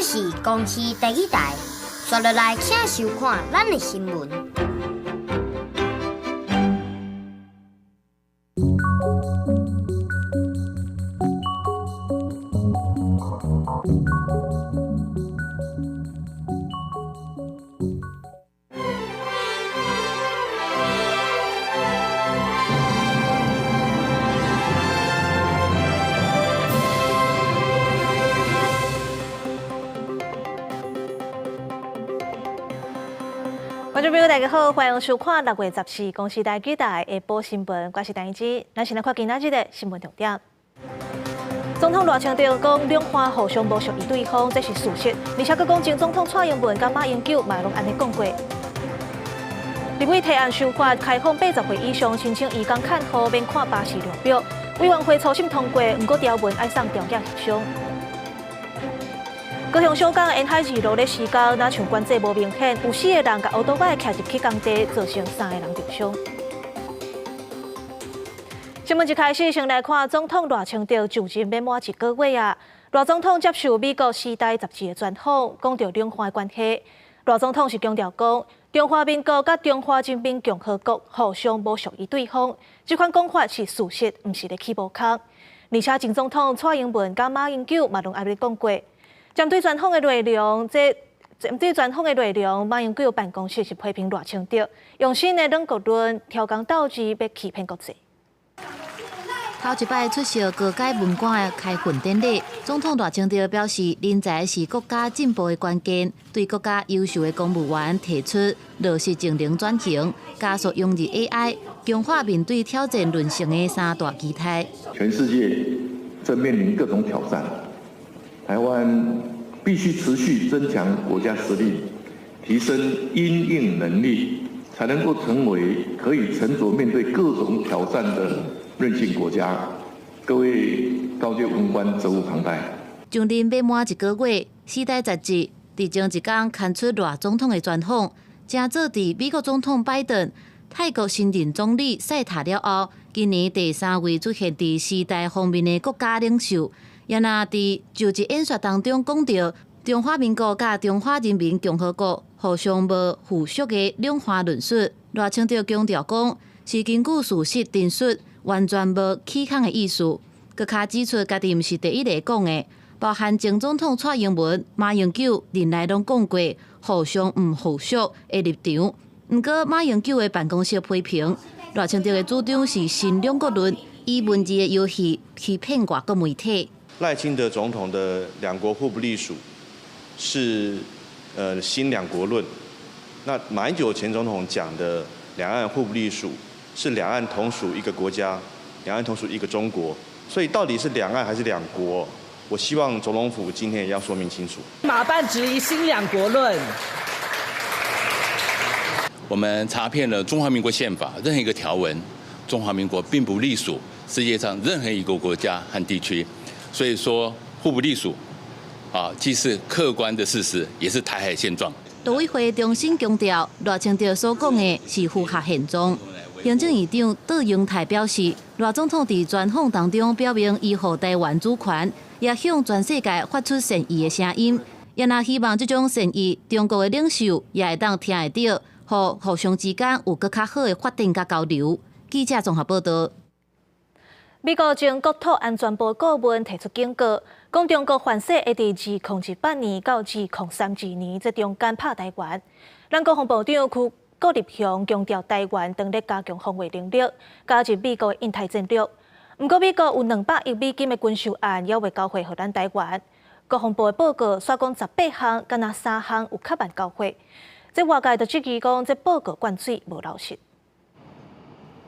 是公司第一台，刷落来请收看咱的新闻。观众朋友，大家好，欢迎收看6月14日公视台记台下晡新闻，我是陈怡之。咱先来看今仔日的新闻重点。总统赖清德讲，两岸互相无属于对方，这是事实。而且，佮讲前总统蔡英文甲马英九嘛拢安尼讲过。立委提案修法，开放80岁以上申请移工看护免看巴士量表。委员会初审通过，不过条文爱送调解协商。高雄小港沿海2路咧施工，若像管制无明显，有4个人甲乌多摆徛入去工地，造成3个人受伤。新闻一开始，先来看总统赖清德就任免满1个月啊。赖总统接受美国《时代》杂志的专访，讲到两岸的关系。赖总统是强调讲，中华民国甲中华人民共和国互相无属于对方，这款讲法是事实，毋是咧起无空。而且前总统蔡英文甲马英九嘛拢安尼讲过。针对专访的内容，马英九办公室是批评赖清德用新的两国论挑工斗智，要欺骗国际。头一摆出席高阶文馆的开训典礼，总统赖清德表示，人才是国家进步的关键，对国家优秀的公务员提出落实净零转型，加速融入 AI， 强化面对挑战沦陷的3大期待。全世界正面临各种挑战。台湾必须持续增强国家实力，提升因应能力，才能够成为可以沉着面对各种挑战的韧性国家。各位高阶文官责无旁贷。就任未满1个月，《时代》杂志伫前一天刊出赖总统的专访，正做伫美国总统拜登、泰国新任总理赛塔了后，今年第3位出现伫《时代》方面的国家领袖。也那伫就职演说当中讲到，中华民国甲中华人民共和国互相无附属的两岸论述，赖清德强调讲，是根据事实陈述，完全无起哄的意思。佮卡指出，家己毋是第一个讲的，包含前总统蔡英文、马英九连来拢讲过互相毋附属的立场。毋过马英九的办公室批评，赖清德的主张是新两国论，以文字的游戏欺骗外国媒体。赖清德总统的两国互不隶属是新两国论，那马英九前总统讲的两岸互不隶属是两岸同属一个国家，两岸同属一个中国，所以到底是两岸还是两国？我希望总统府今天也要说明清楚。马办质疑新两国论。我们查遍了中华民国宪法任何一个条文，中华民国并不隶属世界上任何一个国家和地区。所以说互不隶属，既是客观的事实，也是台海现状。陆委会重新强调，赖清德所讲的是符合现状。行政院长杜英泰表示，赖总统在专访当中表明依护台湾主权，也向全世界发出善意的声音。也那希望这种善意，中国的领袖也会当听得到，互互相之间有更较好的发展甲交流。记者综合报道。美国前国土安全部顾问提出警告，讲中国犯说会伫2018年到2032年这中间拍台湾。咱国防部长郭立雄强调，台湾当咧加强防卫能力，加入美国的印太战略。不过，美国有200亿美金的军售案也未交回予咱台湾。国防部的报告说讲18项，敢若3项有较慢交回。这外界就质疑讲，这报告灌水无老实。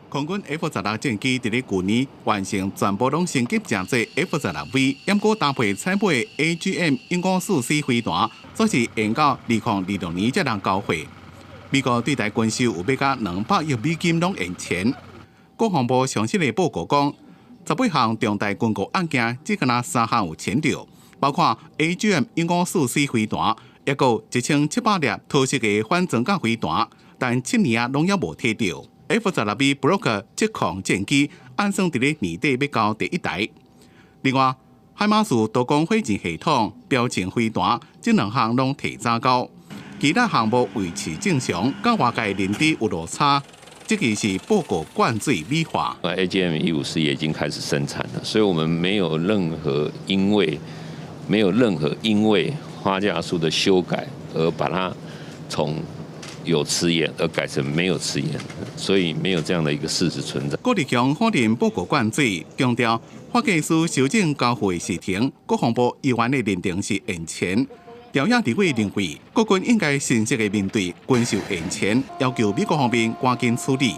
空军 F-16战机伫咧去年完成全部拢升级正做 F-16V， 掩过搭配采买 AGM-154C 飞弹，则是延到2026年才能交会。美国对台军售有要甲200亿美金拢延前。国防部详细的报告讲，18项重大军国案件，只敢若3项有签到，包括 AGM-154C 飞弹，也有1700粒特色的反装甲飞弹，但7年拢也无摕到。F-16B Block 7抗战机，按算伫咧年底要交第1台。另外，海马斯多功会诊系统标准飞弹，这两项拢提早到，其他项目维持正常，甲外界认知有落差。这个是报告灌醉美化。AGM-154也已经开始生产了，所以我们没有任何因为花架数的修改而把它从有迟延而改成没有迟延，所以没有这样的一个事实存在。郭立强否认报告灌醉，强调花技师修正交付时程，国防部议员的认定是延前。调研地委认为，国军应该慎重地面对军售延前，要求美国方面赶紧处理。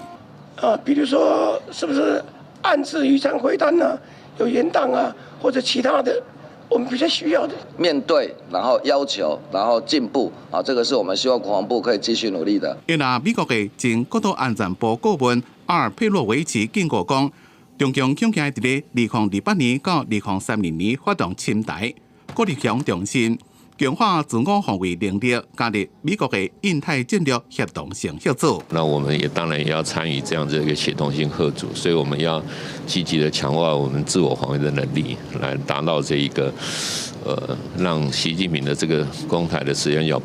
比如说是不是暗制预战回弹啊，有延档啊，或者其他的，我们比较需要的。面对，然后要求，然后进步啊，这个是我们希望国防部可以继续努力的。因为美国的前国土安全部顾问阿尔佩洛维奇警告讲，中共恐惊在2028年到2030年发动侵台。郭立强重申，强化自我防卫能力，加入美国的印太战略协同性小组。那我们也当然也要参与这样的一个协同性合组，所以我们要积极的强化我们自我防卫的能力，来达到这一个让习近平的这个攻台的时间表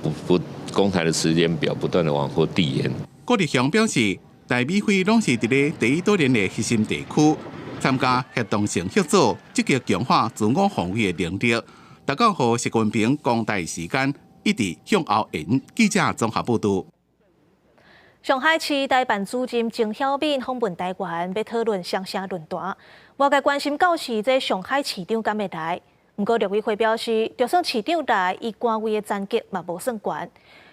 攻台的时间表不断的往后递延。郭立强表示，台美菲拢是伫咧第一岛链的核心地区，参加协同性小组，积极强化自我防卫的能力。达到和习近平公台时间一直向后延。记者综合报道。上海市台办主任郑晓敏访问台湾，要讨论双城论坛。外界关心到时这上海市长敢会来？不过陆委会表示，就算市长来，伊官位的战绩嘛无算悬。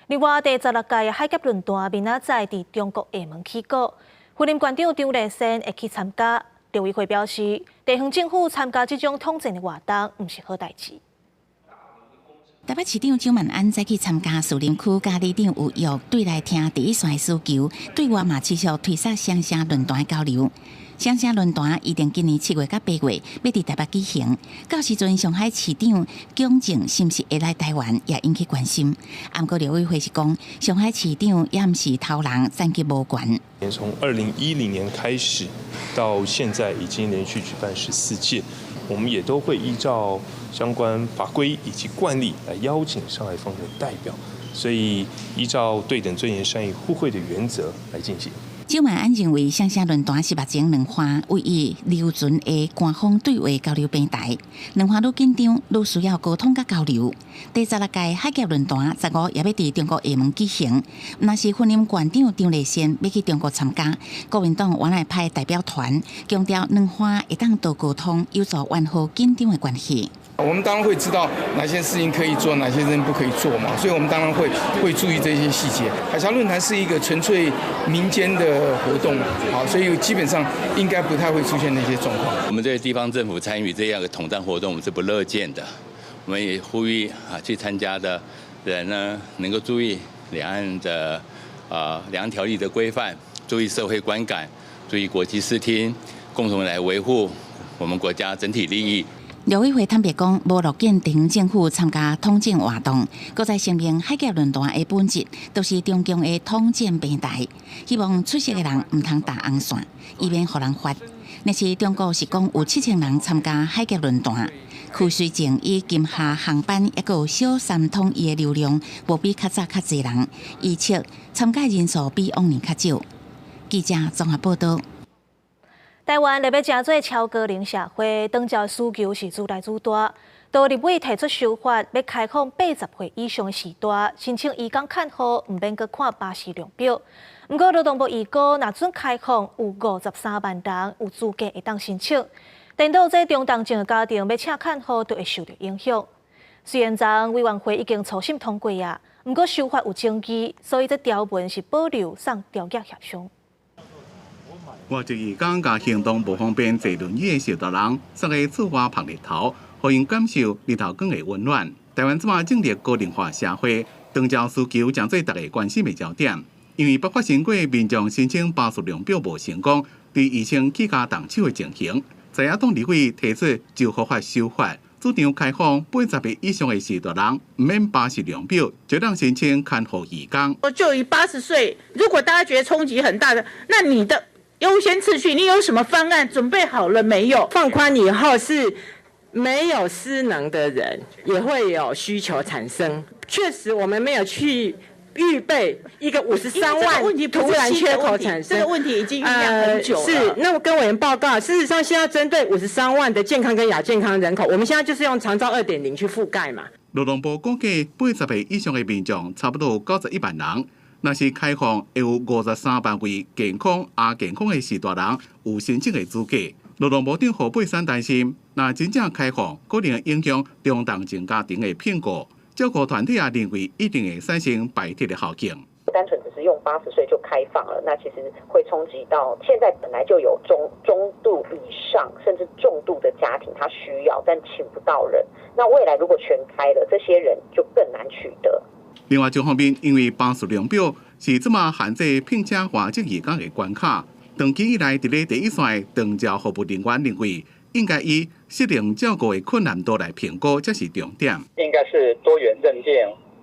另外，第16届海峡论坛明仔载伫中国厦门起稿，副任馆长张立先会去参加。陆委会表示，地方政府参加这种统战的活动，毋是好代志。台北市长蒋万安再去参加树林区嘉里长有约对来听第一线的需求，对外嘛持续推测双城论坛的交流。双城论坛预定今年7月到8月要伫台北举行，到时阵上海市长蒋正是毋是会来台湾，也引起关心。不过陆委会是讲，上海市长也毋是头人，战绩无悬。从2010年开始到现在，已经连续举办14届。我们也都会依照相关法规以及惯例来邀请上海方的代表，所以依照对等、尊严、善意、互惠的原则来进行。蒋万安认为，双城论坛是目前两岸唯一留存的官方对话交流平台，两岸愈紧张，愈需要沟通甲交流。第16届海峡论坛15也要伫中国厦门举行，若是副任馆长张立先要去中国参加，国民党原来派代表团，强调两岸会当多沟通，有助缓和紧张的关系。我们当然会知道哪些事情可以做，哪些事情不可以做嘛，所以我们当然会注意这些细节。海峡论坛是一个纯粹民间的活动，好，所以基本上应该不太会出现那些状况。我们这些地方政府参与这样的统战活动，我们是不乐见的。我们也呼吁去参加的人呢，能够注意两岸的两岸条例的规范，注意社会观感，注意国际视听，共同来维护我们国家整体利益。陆委会坦白讲，无乐见地方政府参加统战活动，搁再声明海峡论坛的本质都是中共的统战平台，希望出席的人唔通打红线，以免互人发。但是中国是讲有7000人参加海峡论坛，去随前以金厦航班一个小三统一的流量，无比较早较侪人，预测参加人数比往年较少。记者综合报道。台湾要真做超高龄社会，当朝需求是愈来愈大。到立委提出修法，要开放80岁以上的时代申请移工看护，唔免阁看巴士量表。不过劳动部预估，若准开放，有53万人有资格会当申请。等到这中重症的家庭要请看护，都会受到影响。虽然昨委员会已经初审通过啊，不过修法有争议，所以这条文是保留送调解协商。外籍移工甲行动不方便坐轮椅的受到人，昨个厝外晒日头，互因感受日头光的温暖。台湾即马正值高龄化社会，长照需求将做大家关心的焦点。因为北发新过民众申请巴士量表无成功，对疫情起家动手的情形，在野党立委提出就合法修法，主张开放80岁以上的时代人唔免巴士量表，就让申请看护移工。就以80岁，如果大家觉得冲击很大的，那你的优先次序，你有什么方案准备好了没有？放宽以后是没有失能的人也会有需求产生。确实，我们没有去预备一个53万突然缺口产生，这个问题已经酝酿很久了。是，那我跟委员报告，事实上现在针对53万的健康跟亚健康人口，我们现在就是用长照2.0去覆盖嘛。劳动部估计80岁以上的民众差不多91万人，若是开放，会有53万位健康亚健康的视大人有申请的资格。劳动部长何佩珊担心，若真正开放，可能会影响中重症家庭的评估。照顾团体也认为一定会产生排斥的效应。单纯只是用80岁就开放了，那其实会冲击到现在本来就有中度以上甚至重度的家庭，他需要但请不到人。那未来如果全开了，这些人就更难取得。另外一方面，因为巴士量表是这么限制聘请外籍移工的关卡，长期以来伫咧第一线的长照服务人员认为，应该以适应照顾的困难度来评估，这是重点。应该是多元认定，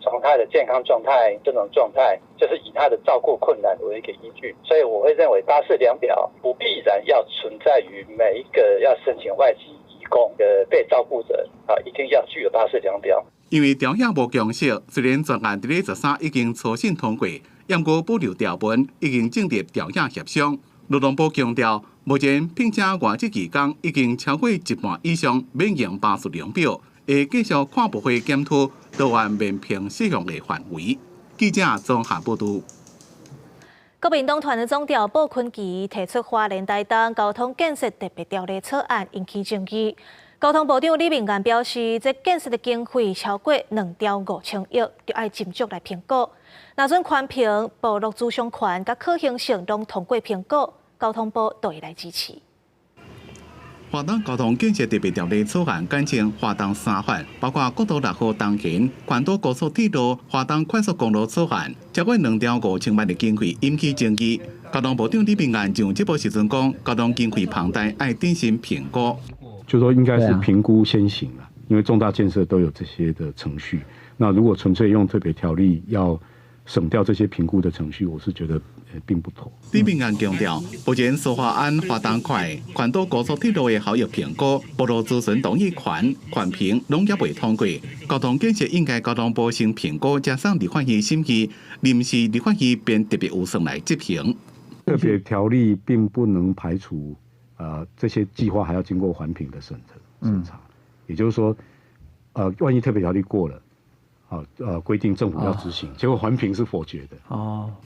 从他的健康状态这种状态，就是以他的照顾困难为一个依据。所以我会认为巴氏量表不必然要存在于每一个要申请外籍移工的被照顾者一定要具有巴氏量表。因为条件无强势，虽然专案伫咧13已经初审通过，不过保留条文已经进入条件协商。劳动部强调，目前聘请外籍移工已经超过一半以上免用巴士量表，会继续看部会检讨多元免评适用的范围。记者综合报道。国民党团的总调鲍坤奇提出花莲台东交通建设特别条例草案，引起争议。交通部长李明彦表示，这建设的经费超过2兆5000亿，就要斟酌来评估。若准宽屏、部落主商权甲可行性拢通过评估，交通部都会来支持。花东交通建设特别条例草案简称花东3法，包括国道6号东行、环岛高速铁路、花东快速公路草案，超过2兆5000万的经费引起争议。交通部长李明彦上节目时阵讲，交通经费庞大，要定心评估。就说应该是评估先行了，因为重大建设都有这些的程序。那如果纯粹用特别条例要省掉这些评估的程序，我是觉得并不妥。李明彦强调，目前苏花安花东块环岛高速铁路的效益评估、道路咨询同意权、环评拢也未通过。交通建设应该交通部先评估，加上立法院审议，临时立法院便特别预算来执行。特别条例并不能排除。这些计划还要经过环评的审查，也就是说，万一特别条例过了，规定政府要执行，结果环评是否决的。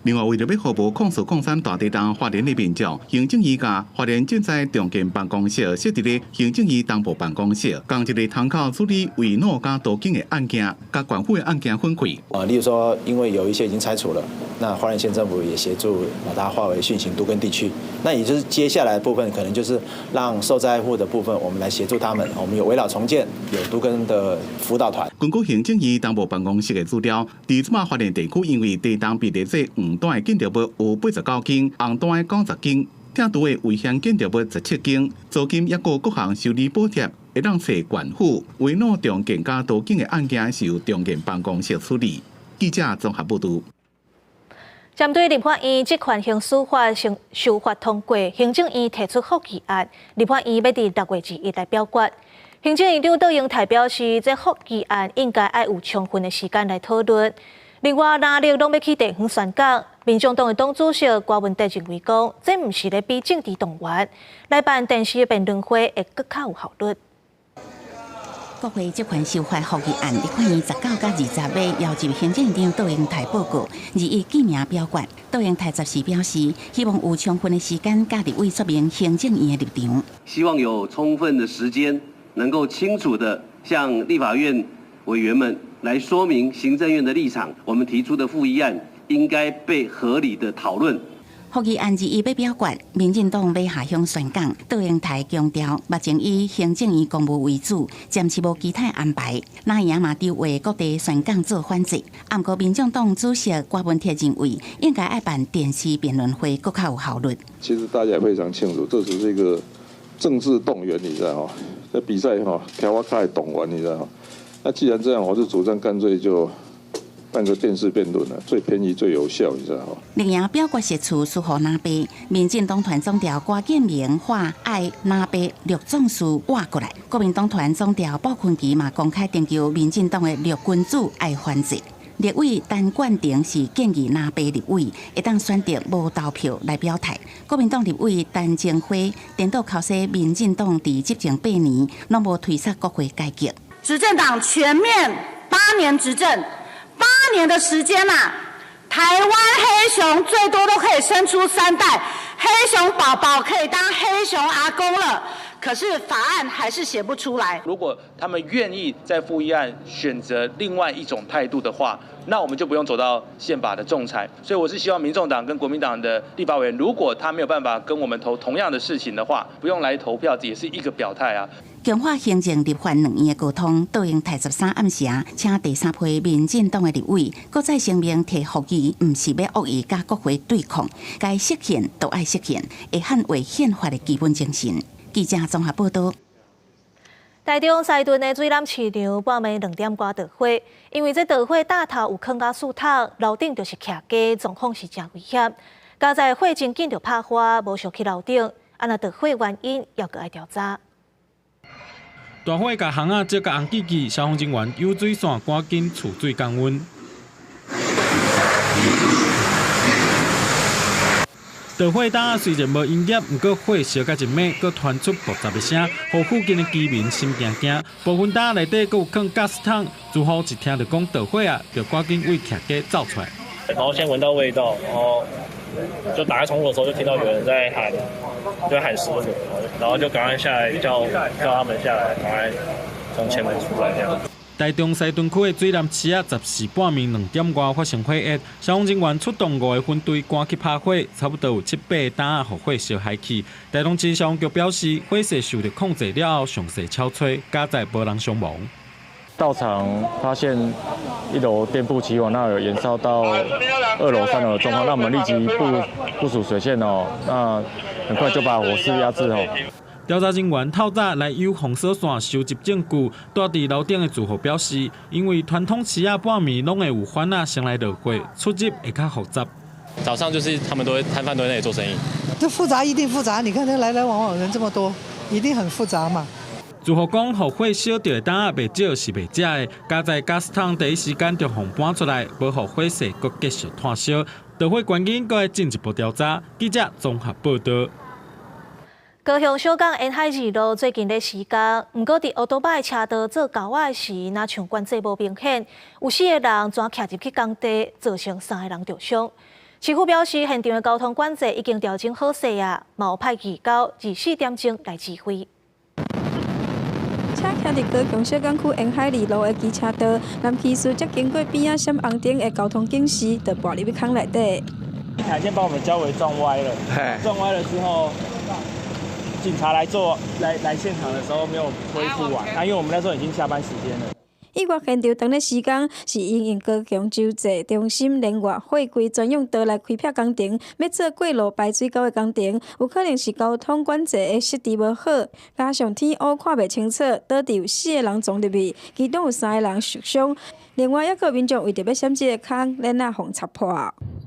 另外，为了要服务控诉矿山大地东花莲的民众，行政院甲花莲建材重建办公室设置咧行政院东部办公室，将一个通靠处理违诺加多金的案件，甲管府的案件分开。例如说，因为有一些已经拆除了，那花莲县政府也协助把它划为训行都更地区。那也就是接下来的部分，可能就是让受灾户的部分，我们来协助他们。我们有围绕重建，有都更的辅导团。根据行政院东部办公室的资料，伫即马花莲地区，因为地东比例这黄单的建筑物有89间，红单的90间，听除的危险建筑物17间，租金也有各项修理补贴，会让找管府违诺重建加多间的案件是由重建办公室处理。记者综合报道。针对立法院这款刑事法修法通过，行政院提出复议案，立法院要伫6月1日来表决。行政院长杜英泰表示，这复议案应该要有充分的时间来讨论。另外，哪里拢要去地方宣讲，民众党的党主席郭文德认为讲，这不是咧比政治动员，来办电视辩论会会更较有效率。国会这款修法复议案，立法院19到20日要求行政院长杜英泰报告，2日记名表决。杜英泰时表示，希望有充分的时间，加入为说明行政院的立场。希望有充分的时间，能够清楚地向立法院委员们来说明行政院的立场。我们提出的复议案应该被合理的讨论。复议案2日要表决，民进党要下乡宣讲。杜英泰强调，目前以行政院公务为主，暂时无其他安排。那也嘛就为各地宣讲做反制。不过，民众党主席郭文铁认为，应该要办电视辩论会，更较有效率。其实大家也非常清楚，这只是一个政治动员，你知道哈？这比赛哈，挑我开动员，你知道哈？那既然这样，我就主张干脆就办个电视辩论啊，最便宜最有效，你知道哈。立营表决释出苏豪拿杯，民进党团总调郭建明话爱拿杯陆总司挖过来，国民党团总调鲍坤基嘛公开征求民进党的陆军主爱还职。立委陈冠廷是建议拿杯立委会当选择无投票来表态。国民党立委陈建辉颠倒考西民进党伫执政8年，拢无推出国会改革。执政党全面8年执政，8年的时间啊，台湾黑熊最多都可以生出3代，黑熊宝宝可以当黑熊阿公了。可是法案还是写不出来。如果他们愿意在复议案选择另外一种态度的话，那我们就不用走到宪法的仲裁。所以我是希望民众党跟国民党的立法委员，如果他没有办法跟我们投同样的事情的话，不用来投票，这也是一个表态啊。强化行政立法2院的沟通，倒用台13暗时，请第3批民进党的立委，搁再声明提复议，唔是要恶意甲国会对抗，该实现都爱实现，会捍卫宪法的基本精神。记者综合报道。台中西屯的水南市场半暝2点多着火，因为这着火大头有坑甲树头，楼顶就是徛鸡，状况是真危险。加在火真紧就拍花，无烧去楼顶，安那着火原因要搁爱调查。大火甲巷仔接甲红记记，消防人员有水线赶紧储水降温。着火当虽然无营业，不过火烧到1米，佫传出复杂的声，互附近的居民心惊惊。部分单内底佫有放ga스桶，住户一听到讲着火啊，就赶紧为徛家走出来。然后先闻到味道，然后就打开窗户的时候就听到有人在喊师傅，然后就赶快下来叫他们下来，赶快从前门出来这样。台中西屯区的水南市啊，14半暝2点外发生火灾，消防人员出动5个分队赶去拍火，差不多有7、8单啊，互火烧害去。台中市消防局表示，火势受到控制了后，详细敲吹，加载无人伤亡。到场发现1楼店铺起火，那有延烧到2楼、3楼的状况，那我们立即部署水线哦，那很快就把火势压制哦。调查人员透早来由红锁线收集证据，住伫楼顶的住户表示，因为传统市啊半暝拢会有番仔先来落火，出入会较复杂。早上就是他们摊贩都在那里做生意，这复杂一定复杂，你看这来来往往人这么多，一定很复杂嘛。住户讲，互火烧到的单仔袂少是袂食的，加在ga스桶第一时间就互搬出来，无互火势搁继续炭烧。着火原因搁要进一步调查。记者综合报道。高雄小港沿海2路最近咧施工，不过伫奥多拜车道做交仔时，若像管制无明显，有4个人全徛入去工地，造成3个人受伤。市府表示，现场的交通管制已经调整好势啊，嘛有派义工24点钟来指挥。车徛伫高雄小港区沿海2路的机车道，南骑士则经过边仔闪红灯的交通警示，就跋入去坑内底。一台先把我们交围撞歪了，撞歪了之后。警察来现场的时候没有恢复完，因为我们那时候已经下班时间了。意外现场当咧施工，是因应高雄州济中心连外货柜专用道来开辟工程，要做过路排水沟的工程，有可能是交通管制的设置无好，加上天乌看袂清楚，导致有4个人撞入去，其中有3个人受伤。另外，还有民众为着要闪这个坑，链啊互插破。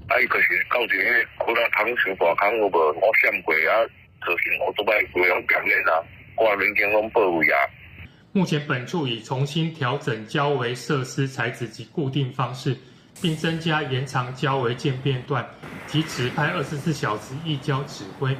伊就是到一个可能坑伤大坑，有无我闪过啊。造成奥多拜规样表面啊，外面警拢包围啊。目前本处已重新调整交围设施材质及固定方式，并增加延长交围渐变段及指派24小时一交指挥。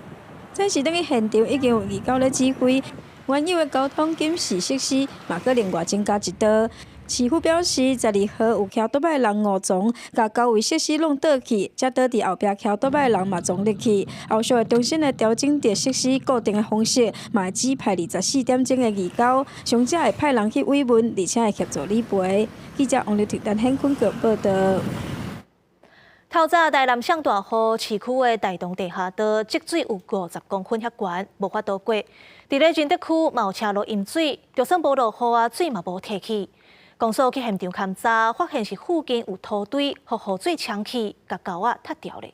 这是等于现场已经有义工咧指挥，原有的交通警示设施嘛，搁另外增加1道。市府表示，12号有骑倒摆人5撞，甲高位设施拢倒去，才倒伫后壁骑倒摆人嘛撞入去。后续会重新来调整伫设施固定的方式，嘛只派24点钟的义工，上只会派人去慰问，而且会协助理赔。记者王立婷、陈显坤报道。透早台南上大雨，市区的台东地下道积水有50公分遐悬，无法度过。伫咧仁德区嘛有车路淹水，就算无落雨啊，水嘛无退去。公所去现场勘查，发现是附近有土堆，互雨水冲去，甲沟仔塌掉咧。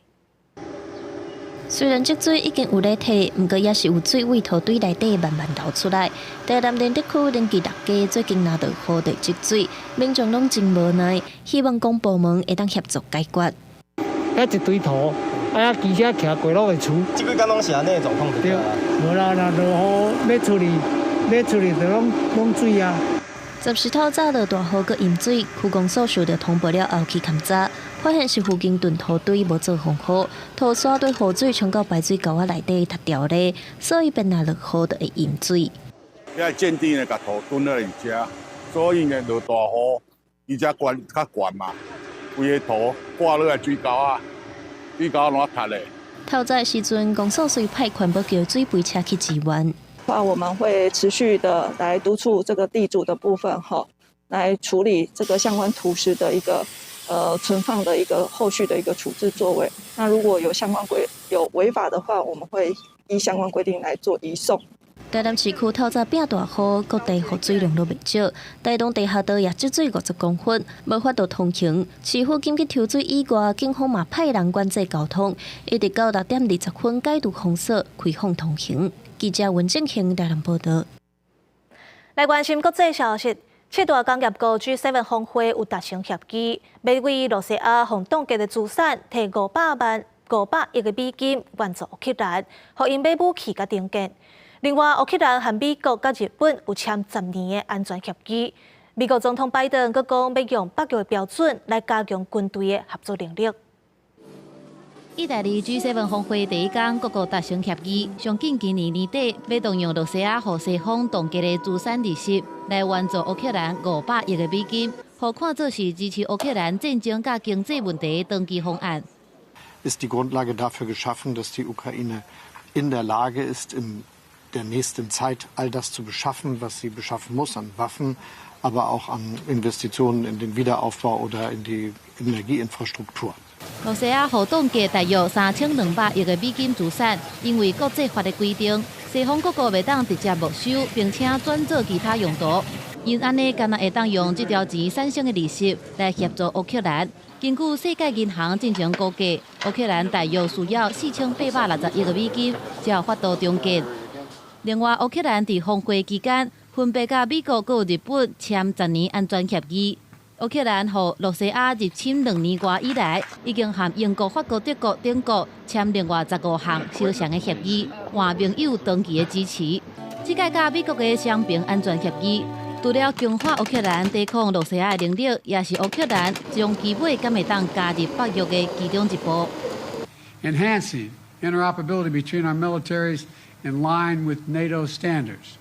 虽然积水已经有咧退，不过也是有水位土堆内底慢慢流出来。台南连地区连续大家最近拿到雨地积水，民众拢真无奈，希望公部门会当协助解决。遐一堆土，啊，汽车徛过路的厝。即几天拢是安尼的状况对啊。无啦，若落雨要出去就拢水啊。10时透早落大雨，搁淹水，区公所受到通报了后去勘查，发现是附近墩土堆无做防护，土沙对雨水冲到排水沟仔内底塌掉咧，所以便若落雨就会淹水。遐建地呢，甲土墩了而遮，所以呢落大雨，而且悬较悬嘛，规个土挂落来水沟啊，水沟拢塌咧。透早时阵，公所随派环保桥水备车去支援。我们会持续的来督促这个地主的部分来处理这个相关土石的一个存放的一个后续的一个处置作为。那如果有相关有违法的话，我们会依相关规定来做移送。台南市区透早变大雨，各地雨水量都未少，台东地下道也积水50公分，无法度通行。市府紧急抽水以外，警方嘛派人管制交通，一直到6点20分解除封锁，开放通行。记者文正兴台南报道。来关心国际消息，7大工业国 G7 峰会有达成协议，要为罗西亚向冻结的资产提500亿个美金援助乌克兰，互因买武器甲定件。另外，乌克兰和美国甲日本有签10年的安全协议。美国总统拜登阁讲要用北约的标准来加强军队的合作能力。意大利 G7 峰会第一天，各国达成协议，上紧今年年底要动用罗西亚和西方冻结的资产利息，来援助乌克兰500亿个美金，互看作是支持乌克兰战争甲经济问题的长期方案。Ist die Grundlage dafür geschaffen, dass die Ukraine in der Lage ist, in der nächsten Zeit all das zu beschaffen, was sie beschaffen muss an Waffen, aber auch an Investitionen in den Wiederaufbau oder in die Energieinfrastruktur. 罗西亚互冻结大约3200亿个美金资产，因为国际法的规定，西方各国袂当直接没收，并且转做其他用途。因安尼，敢若会当用这条钱产生的利息来协助乌克兰。根据世界银行进行估计，乌克兰大约需要4860亿个美金才有法度终结。另外，乌克兰伫峰会期间，分别甲美国和日本签10年安全协议。乌克兰和罗西亚入侵2年多以来，已经和英国、法国、德国等国签另外15项相像的协议，换盟友长期的支持。这届甲美国的双边安全协议，除了强化乌克兰抵抗罗西亚的能力，也是乌克兰将基本敢会当加入北约的其中一步。Enhancing interoperability between our militaries in line with NATO standards.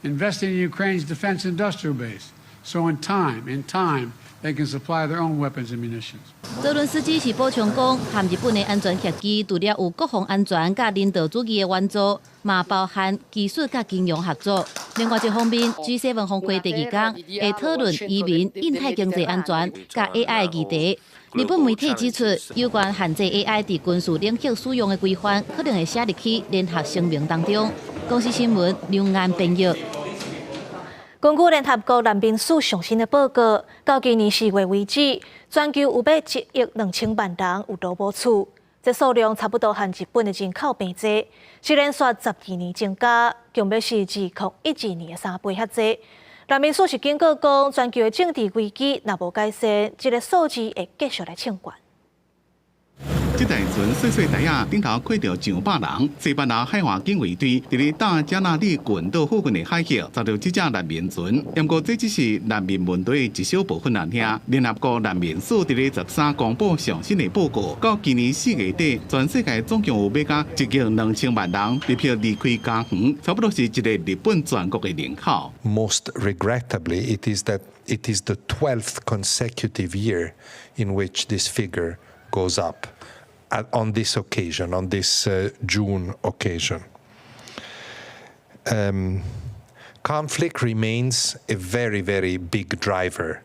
Investing in Ukraine's defense industrial base. So in time, they can supply their own weapons and munitions. 泽伦斯基是补充讲，和日本的安全协议除了有国防安全甲人道主义的援助，嘛包含技术甲金融合作。另外一方面 ，G7 峰会第2天会讨论移民、印太经济安全甲 AI 的议题。日本媒体指出，有关限制 AI 伫军事领域使用的规范，可能会写入去联合声明当中。公司新闻两岸编译。根据联合国难民署上新的报告，到今年4月为止，全球有约1亿2000万人有劳保处，这数量差不多和日本的人口平济，是连续12年增加，共约是2012年的3倍遐济。难民署是警告讲，全球的政治危机若无改善，这个数字会继续来冲悬。这台船细细台啊，顶头开着上百人，西班牙海岸警卫队伫咧大加那利群岛附近的海峡抓到这只难民船。不过这只是难民问题的一小部分而已。联合国难民署伫咧13公布上新的报告，到今年4月底，全世界总共有要甲1亿2000万人被迫离开家园，差不多是一个日本全国的人口。Most regrettably, it is the 12th consecutive year in which this figure goes up. On this occasion, on this June occasion. Conflict remains a very, very big driver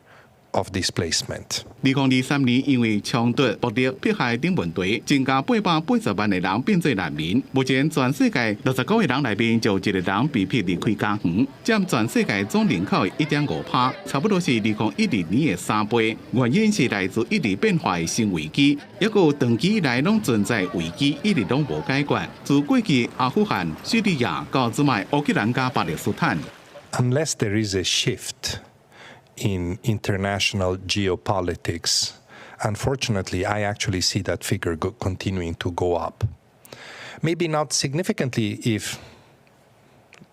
of displacement. 2023年因为冲突、暴力、迫害等问题，增加880万的人变做难民。目前全世界69个人内面，就1个人被迫离开家园，占全世界总人口的 1.5%，差不多是2012年的3倍。原因是来自一直变化的新危机，也有长期以来拢存在危机，一直拢无解决。自过去阿富汗、叙利亚到即卖乌克兰加巴勒斯坦。Unless there is a shift in international geopolitics, unfortunately, I actually see that figure continuing to go up. Maybe not significantly if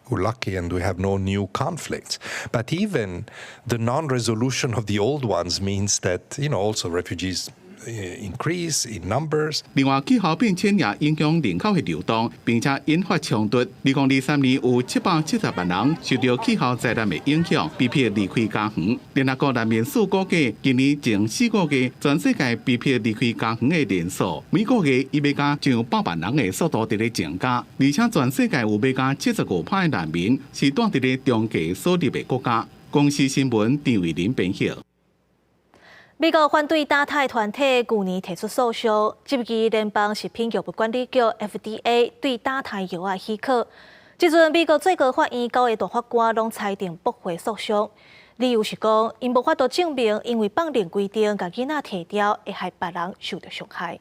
we're lucky and we have no new conflicts, but even the non-resolution of the old ones means that, also refugees increase in numbers. 另外，气候变迁也影响人口的流动，并且引发冲突。2023年有770万人受到气候灾难的影响，被迫离开家园。联合国难民署估计，今年前4个月，全世界被迫离开家园的人数，每个月伊要加上100万人的速度在咧增加，而且全世界有要加75%的难民是住伫咧中价所得的国家。公司新闻张伟林编写。美国反对打台团体去年提出诉讼，即期联邦食品药物管理局 FDA 对打台药的许可。即阵美国最高法院9个大法官拢裁定驳回诉讼，理由是讲因无法度证明因为放任规定甲囡仔摕掉会害别人受到伤害。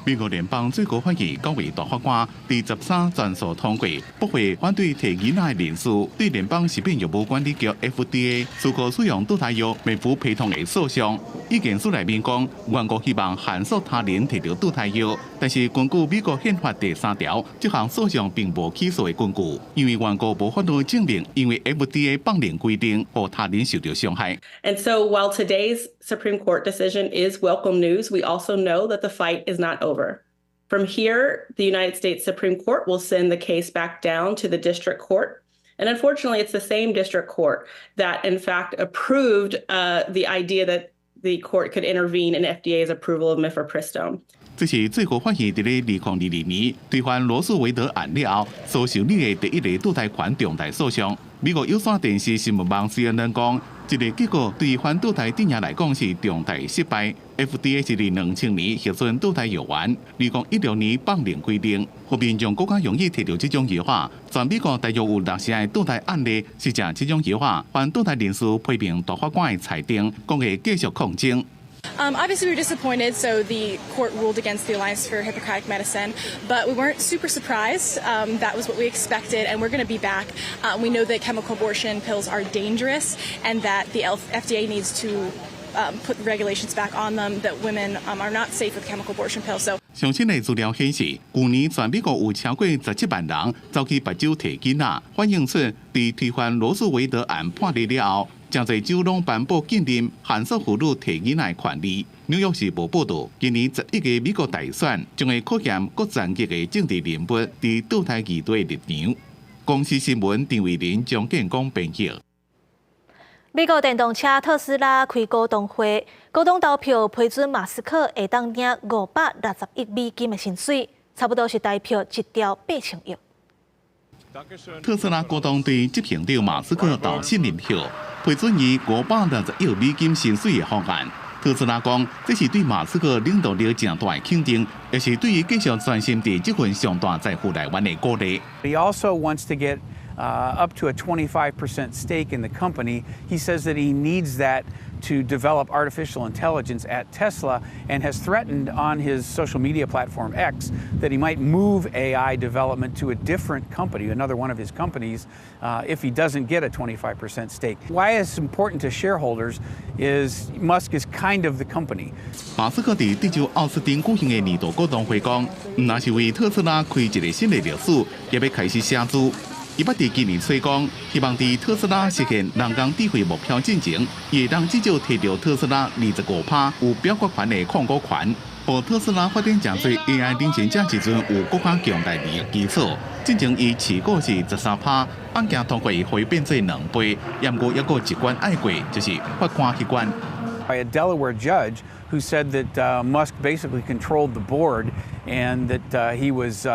美国联邦最高法院9位大法官第13全数通过驳回反对摕囡仔的人士对联邦食品药物管理局 FDA 许可使用堕胎药未符陪同的诉讼。意见书内面讲，原告希望限缩他人摕到堕胎药，但是根据美国宪法第3条，这项诉讼并无起诉的根据，因为原告无法度证明因为 FDA 放任规定，让他人受到伤害。And so while today's Supreme Court decision is welcome news, we also know that the fight is not over. From here, the United States Supreme Court will send the case back down to the district court. And unfortunately, it's the same district court that, in fact, approved the idea that the court could intervene in FDA's approval of mifepristone. 这是最高法院伫咧2022年推翻罗素韦德案了后所受理的第一个堕胎权重大诉讼。美国有线电视新闻网 CNN 讲，这个结果对反堕胎阵营来讲是重大失败。FDA 是2000年核准堕胎药丸，2016年放任规定，后面让国家容易摕到这种药法。全美国大约有60个堕胎案例是借这种药法，反堕胎人士批评大法官的裁定，讲会继续抗争。Obviously, we were disappointed, so the court ruled against the Alliance for Hippocratic Medicine, but we weren't super surprised. That was what we expected, and we're going to be back. We know that chemical abortion pills are dangerous and that the FDA needs to put regulations back on them, that women are not safe with chemical abortion pills. So. 最新的资料显示，去年全美国有超过17万人走去别州摕囡仔，反映出在推翻罗素韦德案判例了后，真侪州拢颁布禁令限缩妇女摕囡仔的权利。纽约时报报道，今年11个美国大选将会考验各层级的政治人物在堕胎议题的立场。公司新闻张伟林、张建光编写。美国电动车特斯拉开股东会，股东投票批准马斯克会当领560亿美金的薪水，差不多是大票1兆8千亿。特斯拉股东对执行长马斯克投信任票，批准以560亿美金薪水的方案。特斯拉讲，这是对马斯克领导力正大的肯定，也是对于继续专心在这份上大财富来源的鼓励。He also wants to get up to a 25% stake in the company. He says that he needs that to develop artificial intelligence at Tesla and has threatened on his social media platform X that he might move AI development to a different company, another one of his companies, if he doesn't get a 25% stake. Why it's important to shareholders is Musk is kind of the company. 马斯克在德州奥斯汀举行的年度股东会讲，那是为特斯拉开一个新的历史，也要开始写字。伊捌伫今年吹讲，希望伫特斯拉实现人工智慧目标进前，也让至少摕到特斯拉25%有表决权的控股权，让特斯拉发展真侪 AI 领先者时阵有更加强大的基础。进前伊持股是13%，案件通过会变做2倍，不过还有一关爱过，就是法官迄关。By a Delaware judge who said that Musk basically controlled the board and that he was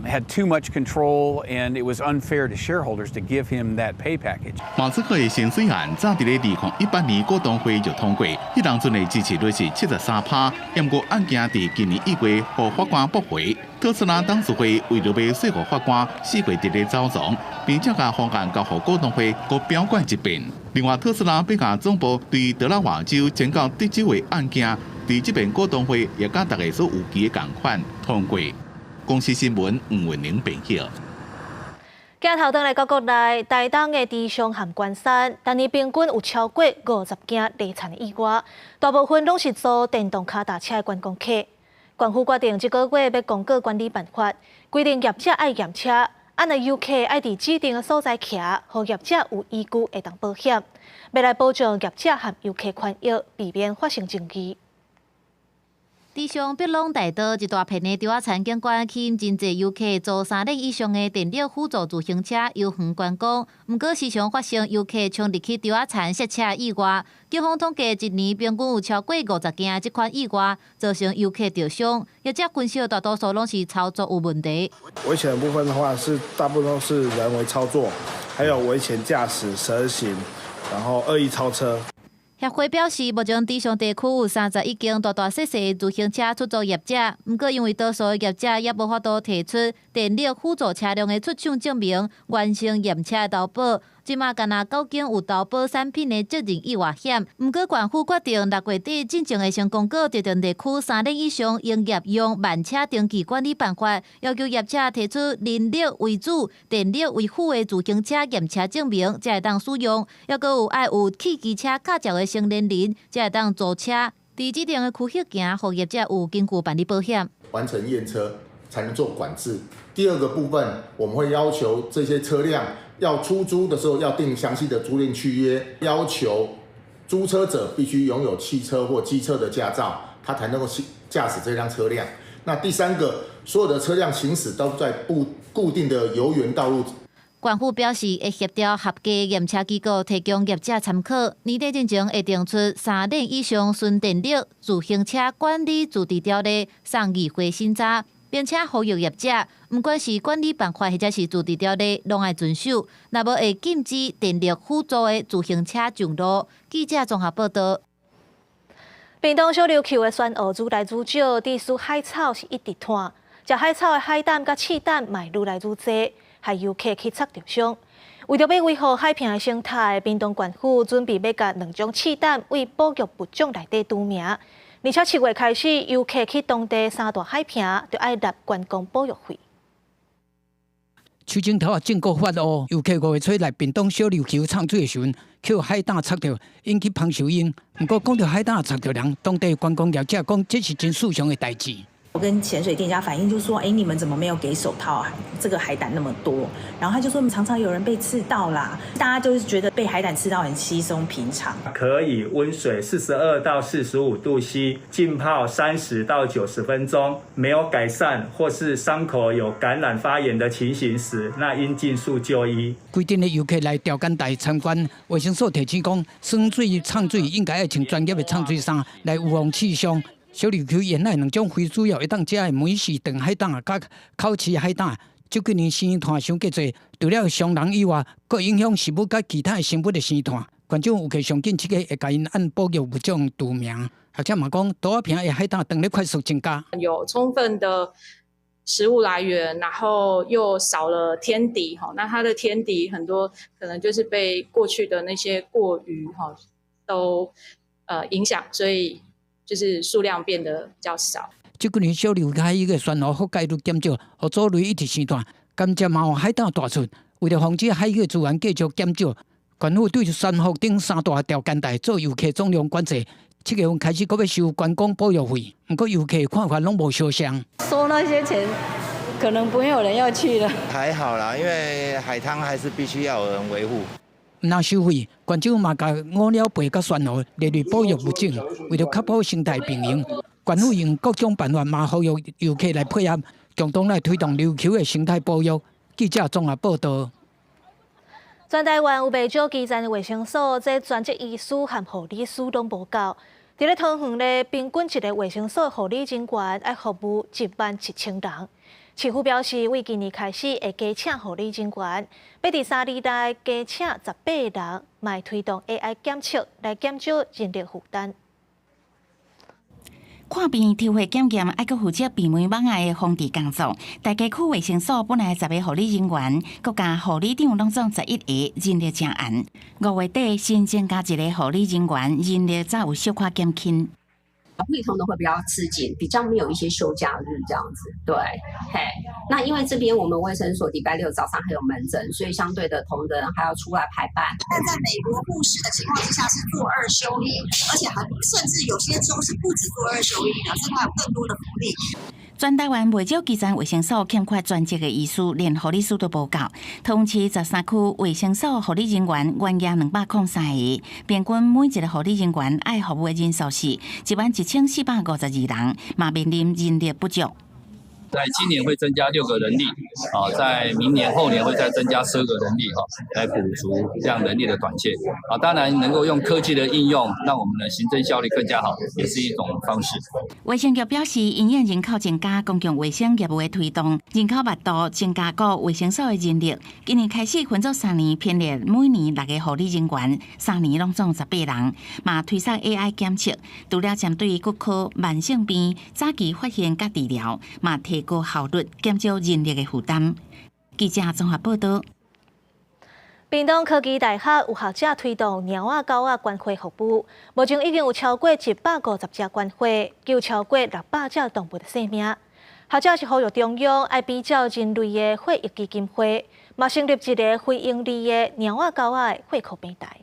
had too much control, and it was unfair to shareholders to give him that pay package. 马斯克的薪水案早伫咧2018年股东会就通过，迄当阵的支持率是73%，不过案件伫今年1月被法官驳回。特斯拉董事会为了要说服法官4月伫咧走场，并且甲方案交予股东会各表决一遍。另外，特斯拉要甲总部对德拉瓦州迁到德州的案件，伫这边股东会也甲大家所预期的共款通过。公司新闻黄文玲报道。镜头转来到国内，台东的池上含关山，但年平均有超过50件累残的意外，大部分拢是坐电动脚踏车的观光客。县府决定这个月要公告管理办法，规定业者爱验车，按照游客爱伫指定的所在徛，互业者有依据会当保险，要来保障业者和游客权益，避免发生争议。池上碧龙大道一大片的稻仔田景观，吸引真侪游客坐3轮以上的电力辅助自行车游园观光。不过，时常发生游客冲入去稻仔田刹车意外。警方统计，一年平均有超过50件这款意外，造成游客受伤。业者分析，大多数拢是操作有问题。危险的部分的话，是大部分都是人为操作，还有危险驾驶、蛇行，然后恶意超车。协会表示，目前池上地区有31间大大小小的自行车出租业者，不过因为多数的业者也无法度提出电力辅助车辆的出厂证明，完成验车的投保。即马干那9间有投保产品的责任意外险，不过县府决定6月底进前会先公告特定地区3轮以上营业用慢车登记管理办法，要求业者提出人力为主、电力为辅的自行车验车证明，才会当使用。还阁有爱有汽机车驾照的成年人，才会当租车。伫指定的区域行，互业者有根据办理保险。完成验车才能做管制。第二个部分，我们会要求这些车辆要出租的时候要订详细的租赁契约，要求租车者必须拥有汽车或机车的驾照，他才能够驾驶这辆车辆。那第三个，所有的车辆行驶都在固定的游园道路。县府表示，会协调合格验车机构提供业者参考，年底进前会定出3轮以上纯电力自行车管理自治条例送议会审查，并且呼吁业者，不管是管理办法或者是自治条例，拢爱遵守。若无会禁止电力辅助的自行车上路。记者综合报道。屏东小琉球的酸蚵愈来愈少，地区海草是一直断，食海草的海胆甲翅胆嘛愈来愈多。害游客去擦着伤。为着要维护海平的生态，屏东县府准备要甲2种翅胆为保育物种内底除名，而且7月开始，游客去当地3大海平就要纳观光保育费。秋景头正过发哦，游客5月初来屏东小琉球畅水的时阵，去海胆擦着，引起芳寿英。不过讲到海胆擦着人，当地观光业者讲这是真殊常的代志。我跟潜水店家反映，就说：“哎，你们怎么没有给手套啊？这个海胆那么多。”然后他就说：“常常有人被刺到啦，大家就是觉得被海胆刺到很稀松平常。”可以温水42到45度 C， 浸泡30到90分钟，没有改善或是伤口有感染发炎的情形时，那应尽速就医。规定的游客来钓竿台参观，卫生所提醒讲，耍水、唱水应该要穿专业的唱水衫来预防刺伤。小琉球沿海2种非主要会当食的美食长海胆甲烤翅海胆，这几年生团伤过侪，除了伤人以外，佫影响食物甲其他的生物的生团。县长有去上紧7个会甲因按保育物种除名，学者嘛讲，大片的海胆当咧快速增加，有充分的食物来源，然后又少了天敌哈，那它的天敌很多可能就是被过去的那些过鱼哈都影响，所以。就是数量变得比较少。这几年小琉球海域的酸蚵覆盖率减少，和藻类一直生大，甘蔗嘛有海胆大出。为了防止海域资源继续减少，县府对山腹顶3大钓竿台做游客总量管制。7月份开始，阁要收观光保育费，不过游客看法拢无相像。收那些钱，可能不会有人要去了。还好啦，因为海滩还是必须要有人维护。那收费，县长嘛把五鸟贝甲酸蚵列入保育物种，为了确保生态平衡，县府用各种办法嘛，呼吁游客来配合，共同来推动琉球的生态保育。记者综合报道。全台湾有不少基层的卫生所，这专职医师和护理师拢无够。伫咧桃园咧，平均一个卫生所护理人员要服务17000人。市府表示，为今年开始会加请护理人员，要伫3年内加请18人，卖推动 AI 检测来减少人力负担。看病、抽血、检验，还阁负责鼻门网癌的防治工作。大家区卫生所本来10个护理人员，各加护理长拢总11个，人力正严。5月底新增加1个护理人员，人力才有小可减轻。会通的会比较吃紧，比较没有一些休假日这样子。对，嘿，那因为这边我们卫生所礼拜6早上还有门诊，所以相对的同仁还要出来排班。但在美国护士的情况之下是做2休1，而且还甚至有些州是不止做2休1的，甚至还有更多的福利。全台湾袂少基层卫生所欠缺专职的医师，连护理师都无够。桃园市13区卫生所护理人员原业203个，平均每一个护理人员爱服务的人数是11452人，嘛面临人力不足。在今年会增加6个人力，在明年后年会再增加12个人力，来补足这样人力的短缺。当然能够用科技的应用，让我们的行政效率更加好，也是一种方式。卫生局表示，因应人口增加，公共卫生业务的推动，人口密度增加过卫生所的人力。今年开始分作3年编列，每年6个护理人员，3年拢总18人，嘛推测 AI 检测，除了针对骨科、慢性病早期发现甲治疗，嘛提高效率，减少人力的负担。记者综合报道。屏东科技大学有学者推动猫仔狗仔关怀服务，目前已经有超过150只关怀，救超过600只动物的性命。学者是呼吁中央爱比照人类的血液基金会，嘛成立一个非营利的猫仔狗仔的血库平台。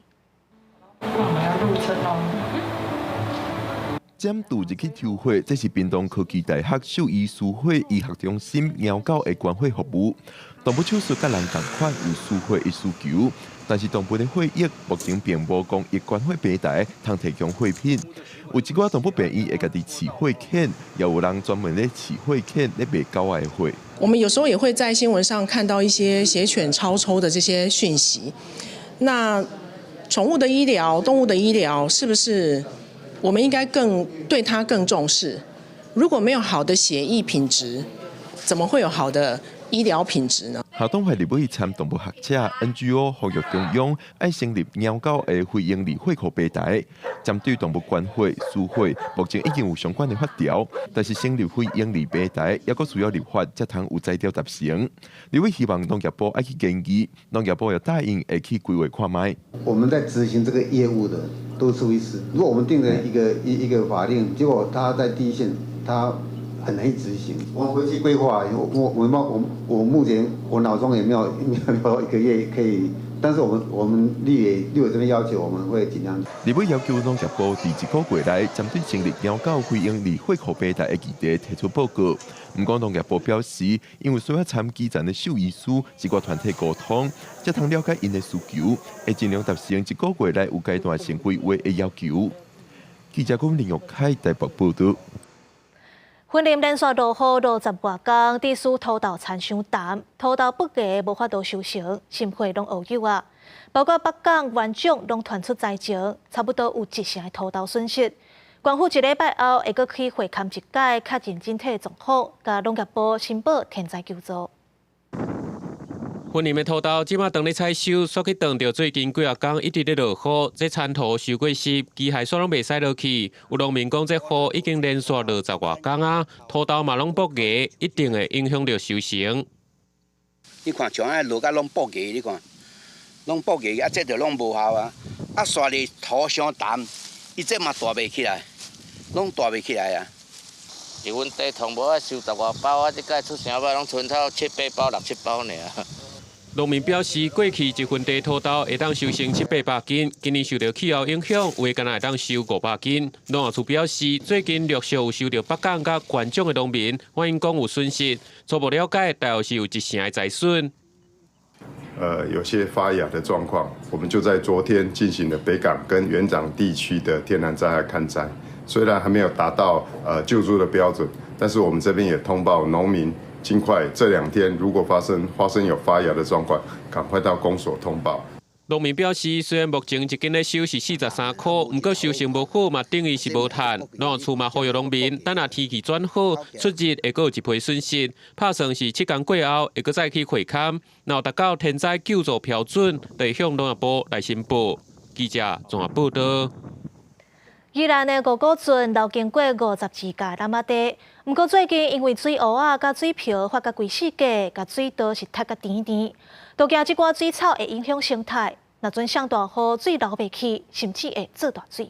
针对日去抽血，这是屏东科技大学兽医输血医学中心猫狗的关怀服务。动物手术甲人同款有输血的需求，但是动物的血液目前并无公益关怀平台通提供血品。有一寡动物病院会家己饲血犬，也有人专门咧饲血犬咧卖狗仔的血。我们有时候也会在新闻上看到一些血犬超抽的这些讯息。那宠物的医疗、动物的医疗，是不是我们应该对它更重视？如果没有好的血液品质，怎么会有好的医疗品质呢？校董会立委参动物学者 NGO 呼吁中央爱成立猫狗的非营利血库平台，针对动物关怀、输血，目前已经有相关的法条，但是成立非营利平台也阁需要立法，才通有才调达成。立委希望农业部爱去建议，农业部也答应会去规划看卖。我们在执行这个业务的都是医师，如果我们定了一个法令，结果他在第一线他很难以执行。我回去规划，我目前我脑中也没有一个月可以，但是我们立委这边要求，我们会尽量。立委要求农业部在1个月内针对成立猫狗非营利血库平台的议题提出报告。不过农业部表示，因为需要参基层的兽医师一个团体沟通，才通了解因的需求，会尽量达成1个月内有阶段性规划的要求。记者林玉凯台北报道。云林连续落雨60多天，地区土豆产伤淡，土豆不价无法度收成，心血拢乌有啊。包括北港、元种拢传出灾情，差不多有1成的土豆损失。官府1礼拜后会阁去会勘一届，确认整体状况，甲农业部申报天灾救助。云林的土豆即马当咧采收，煞去当着最近几啊天一直咧落雨，这田土收过湿，机械煞拢袂使落去。有农民讲，这雨已经连续落10多天啊，土豆嘛拢剥芽，一定会影响到收成。你看像安落甲拢剥芽，你看，拢剥芽，这就拢无效啊！刷的土伤淡，伊这嘛大袂起来，拢大袂起来啊！伫阮地同无收10外包，即摆出啥包拢剩到7、8包、6、7包尔。农民表示，过去1份地土豆会当收成7、800斤，今年受到气候影响，有的敢若会当收500斤。农业处表示，最近陆续有收到北港甲元种的农民反映讲有损失，初步了解大约是有1成的灾损。有些发芽的状况，我们就在昨天进行了北港跟元长地区的天然灾害勘灾，虽然还没有达到救助的标准，但是我们这边也通报农民。尽快这2天，如果发生有发芽的状况，赶快到公所通报。农民表示，虽然目前一斤的收是43块，不过收成无好嘛，等于是无赚。农处嘛呼吁农民，等下天气转好，出日会有一批损失，拍算是7天过后会再去会勘，然后达到天灾救助标准，得向农业部来申报。记者综合报道。宜兰的五股圳流经过52家南仔地，不过最近因为水污啊、甲水漂发甲规世界，甲水道是塌甲甜甜，都惊即寡水草会影响生态。若阵上大雨，水流袂去，甚至会做大水。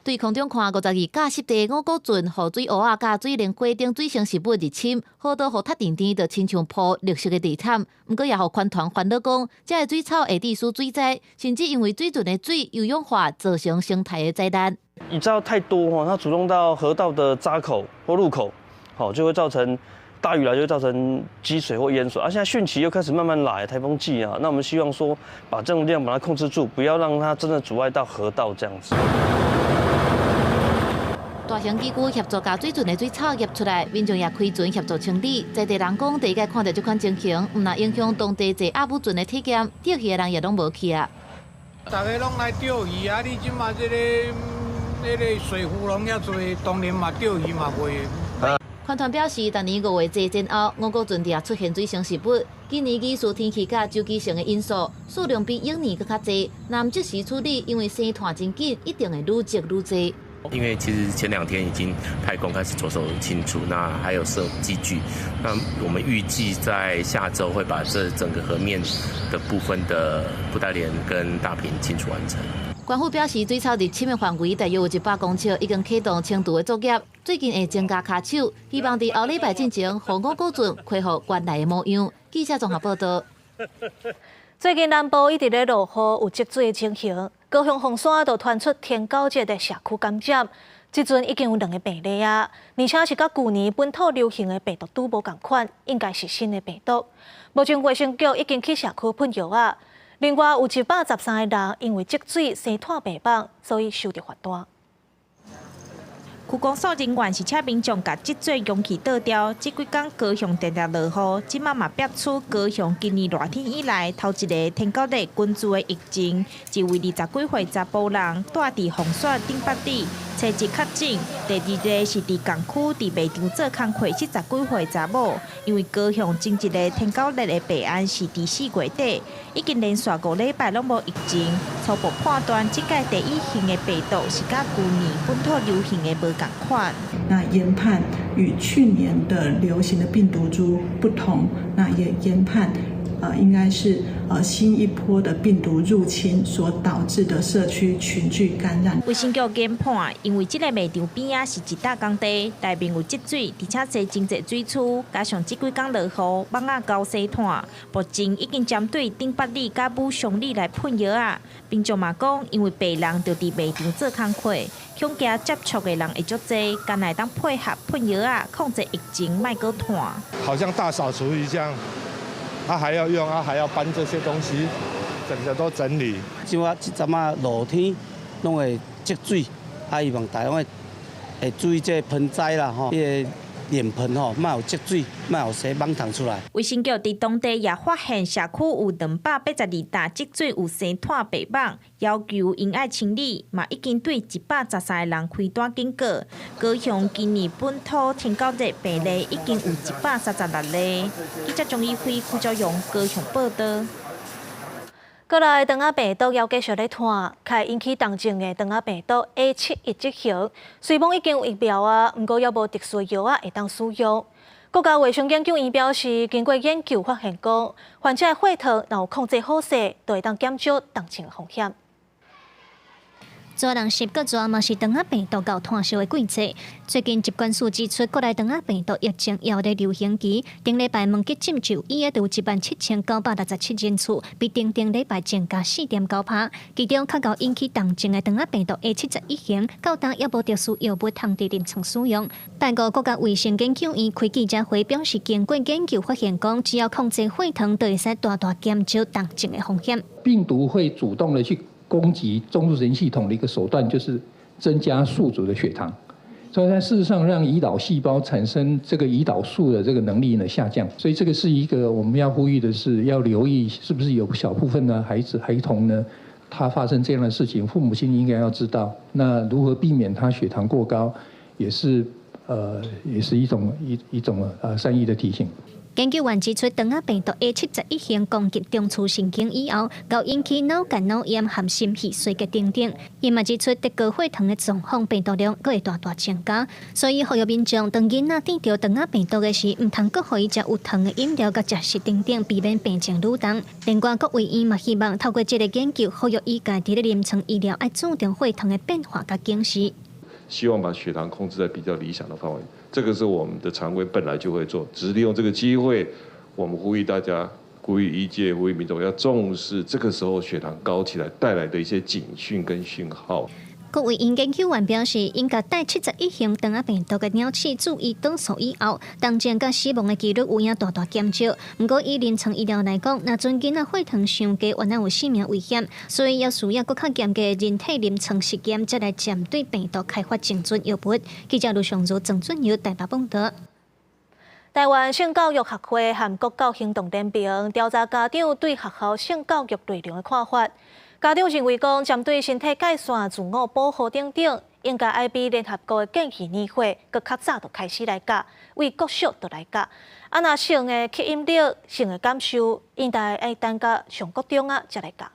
对空中看52架湿地五股圳，雨水污啊甲水连过顶水生食物入侵，好多雨塌甜甜，就亲像铺绿色的地毯。不过也互环团烦恼讲，这个水草会致使水灾，甚至因为水圳的水有氧化，造成生态的灾难。雨罩太多它主动到河道的匝口或入口，就会造成大雨来就会造成积水或淹水。现在汛期又开始慢慢来，台风季啊，那我们希望说把这种量把它控制住，不要让它真的阻碍到河道这样子。大型机构协助把水圳的水草掖出来，民众也开船协助清理。在地人讲，第一个看到这款情形，唔若影响当地坐阿武圳的体检，钓鱼的人也拢无去啊。大家拢来钓鱼啊！你即马这个水库拢遐多，当然嘛钓鱼嘛袂。环团表示，当年5月节前后，五股圳也出现水生食物。今年艺术天气甲周期性的因素，数量比往年更较多。若唔及时处理，因为生炭真紧，一定会愈积愈多。因为其实前2天已经派工开始着手清除，那还有设机具，那我们预计在下周会把这整个河面的部分的布袋莲跟大坪清除完成。官府表示，水草入侵的范围大约有100公尺，已经启动清除的作业。最近会增加卡手，希望在后礼拜进前，让五股圳恢复原来的模样。记者综合报道。最近南部一直咧落雨，有积水的情形。高雄凤山就传出天狗节的社区感染，即阵已经有2个病例啊，而且是甲去年本土流行的病毒拄无共款，应该是新的病毒。目前卫生局已经去社区喷药啊。另外有113个人因为积水生炭病亡，所以受到罚单。区公所人员是请民众甲积水容器倒掉。这几天高雄常常落雨，即马嘛逼出高雄今年热天以来头一个天狗日群聚的疫情，一位20几岁查甫人住伫凤山顶北里，初一确诊，第2个是伫港区伫卖场做工课70几岁查某。因为高雄前一个天狗日的备案是伫4月底，已经连续5礼拜拢无疫情，初步判断这届第一型的病毒是甲去年本土流行的无。那研判与去年的流行的病毒株不同，那也研判应该是新一波的病毒入侵所导致的社区群聚感染。卫生局研判，因为这个卖场边啊是一大工地，内面有积水，而且侪真侪水处，加上这几天落雨，蚊仔高生炭，目前已经针对顶北里甲武昌里来喷药啊。民众嘛讲，因为病人就伫卖场做工课，恐惊接触的人会足多，干来当配合喷药啊，控制疫情卖过炭。好像大扫除一样。他还要用，他还要搬这些东西，整个都整理。即阵啊，露天拢会积水，希望大家会注意这盆栽啦，脸盆莫有积水，莫有洗蚊虫出来。卫生局伫当地也发现社区有282担积水有生炭白网，要求因爱清理，嘛已经对113个人开单警告。高雄今年本土天狗日病例已经有136例。记者钟义辉、邱昭勇高雄报道。过来，肠仔病毒要继续咧传，开引起重症的肠仔病毒 A71型，虽然已经有疫苗啊，不过也无特殊药啊会当使用。国家卫生研究院表示，经过研究发现讲，患者的血糖若有控制好势，就会当减少重症的风险。蛇人10个蛇嘛是肠仔病毒到炭烧的季节。最近疾管署指出，国内肠仔病毒疫情也在流行期。顶礼拜问急诊就医的有17967人次，比顶礼拜增加4.9%。其中较高引起重症的肠仔病毒 A71型，到当也无特殊药物通伫临床使用。不过国家卫生研究院开记者会表示，经过研究发现讲，只要控制血糖，就会使大大减少重症的风险。病毒会主动的去攻击中枢神经系统的一个手段，就是增加宿主的血糖。所以它事实上让胰岛细胞产生这个胰岛素的这个能力呢下降。所以这个是一个我们要呼吁的是，要留意是不是有小部分的孩童呢，他发生这样的事情，父母亲应该要知道。那如何避免他血糖过高，也是一种善意的提醒。研究员指出，肠仔病毒 A71型攻击中枢神經以後，會引起腦幹腦炎和心血衰竭等等。伊嘛指出，得高血糖的狀況病毒量會大大增加，所以呼籲民眾當囡仔掂到腸仔病毒的時，唔通閣互伊食有糖的飲料甲食食等等，避免病情愈重。另外，各位醫嘛希望透過這個研究，呼籲醫界喺臨床醫療要注重血糖的變化甲警示。希望把血糖控制在比较理想的范围，这个是我们的常规本来就会做，只是利用这个机会，我们呼吁大家、呼吁医界、呼吁民众要重视这个时候血糖高起来带来的一些警讯跟讯号。各位研究员表示，应该带71型肠仔病毒的鸟鼠注意倒数以后，当前甲死亡的几率有影大大减少。不过以临床医疗来讲，若阵囡仔血糖上低，原来有性命危险，所以要需要更较严格的人体临床实验，才来针对病毒开发精准药物。记者卢尚如、郑准尧台北报道。台湾性教育学会和国教行动联名调查家长对学校性教育内容的看法。家长认为讲，针对身体界线、自我保护等等，应该爱比联合国的建议年会搁较早就开始来教，为国小就来教。啊，若性的吸引力、性的感受，应该爱等到上国中啊才来教。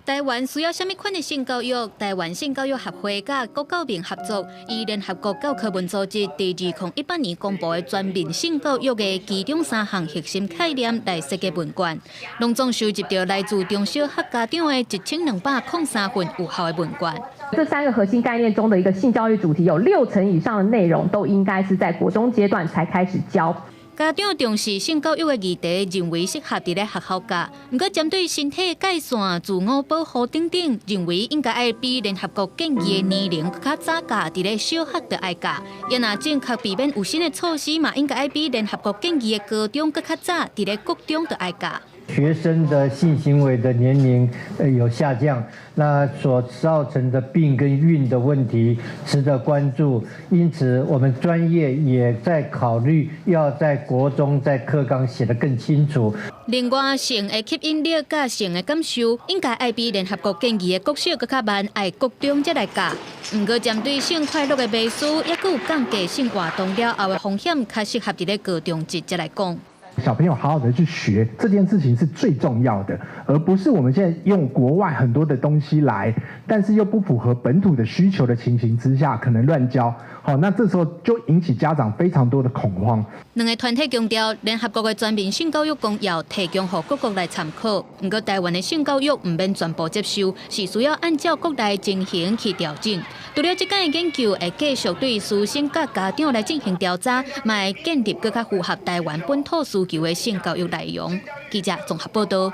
台湾需要什么款的性教育？台湾性教育协会甲国教民合作，以联合国教科文组织第2018年公布的全面性教育的其中3项核心概念来设计文卷，拢总收集到来自中小学家长的1203份有效的文卷。这3个核心概念中的一个性教育主题，有60%以上的内容都应该是在国中阶段才开始教。家长重视性教育的议题，认为适合伫咧学校教。不过，针对身体界线、自我保护等等，认为应该爱比联合国建议的年龄较早教，伫咧小学就爱教。也若正确避免有新的措施嘛，应该爱比联合国建议的高中较早，伫咧国中就爱教。学生的性行为的年龄有下降，那所造成的病跟孕的问题值得关注。因此，我们专业也在考虑要在国中在课纲写得更清楚。另外，性的吸引力甲性的感受，应该爱比联合国建议的国小更较慢，爱国中才来教。不过，针对性快乐的迷思，也佫有降低性活动了后的风险，较适合伫咧高中级才来讲。小朋友好好的去学这件事情是最重要的，而不是我们现在用国外很多的东西来，但是又不符合本土的需求的情形之下，可能乱教。好，那这时候就引起家长非常多的恐慌。两个团体强调，联合国的全面性教育公约提供给各国来参考。不过，台湾的性教育唔免全部接受，是需要按照国内情形去调整。除了这间的研究，会继续对师生甲家长来进行调查，嘛会建立更加符合台湾本土需求的性教育内容。记者综合报道。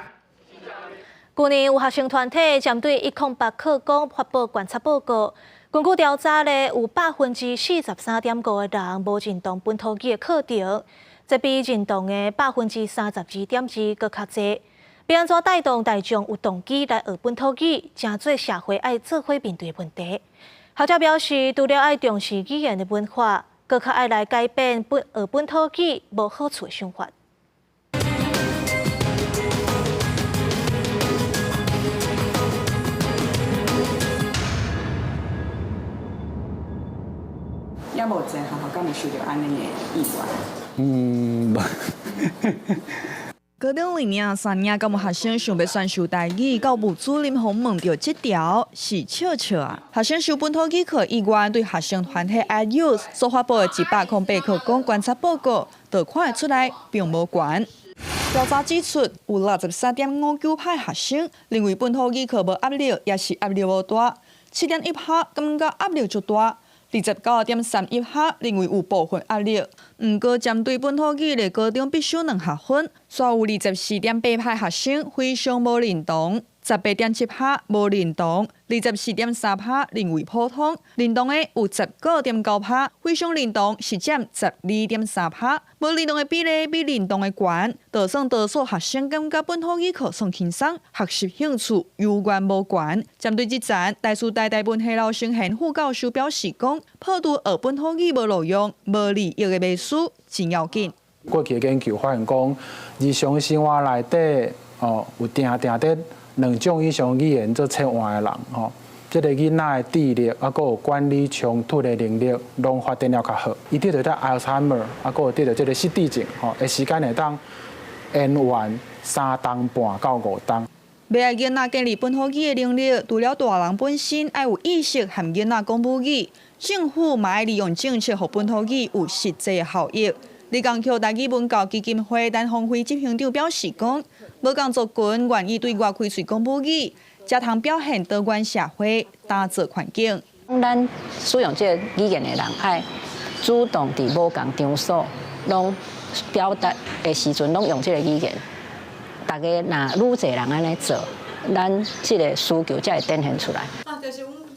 去年有学生团体针对108课纲发布观察报告。根据调查咧，有43.5%的人无认同本土语的课程，这比认同的32.2%搁较济。要安怎带动大众有动机来学本土语，正做社会爱做伙面对的问题。学者表示，除了爱重视语言的文化，搁较爱来改变学本土语无好处的想法。也无在学校敢会受到安尼的意外。高中里面3年敢有学生想要选修台语，教务主任洪问到这条是笑笑啊。学生修本土语课以外，对学生团体 IUS 所发布的108课纲观察报告，就看得出来并无悬。调查指出，有63.59%学生认为本土语课无压力，也是压力无大；7.1%感觉压力足大。29.31%认为有部分压力，不过针对本土语的高中必修2学分，却有24.8%学生非常无认同，18.7%无认同， 24.3%，认为普通。认同的有19.9%，非常认同是占12.3%。无认同的比例比认同的悬，就算多数学生感觉本土语课算轻松，学习兴趣有关无悬。针对这站，台师大文系老师贤副教授表示讲，普渡学本土语无路用，无利益的秘书真要紧。过去的研究发现讲，日常生活内底有定得2种以上语言做切换的人这个囡仔的智力啊，还有管理冲突的能力，拢发展了较好。伊得到这 Alzheimer 啊，还有得到这个失智症的时间会当延缓3档半到5档。要爱囡仔建立本土语的能力，除了大人本身要有意识和囡仔讲母语，政府嘛要利用政策，让本土语有实际的效益。李江区台语文教基金会陈鸿辉执行长表示讲，无工作群愿意对外开喙讲母语，才通表现多元社会，打造环境。咱使用这个语言的人，爱主动伫无共场所，拢表达的时阵，拢用这个语言。大家若愈侪人安尼做，咱这个需求才会展现出来。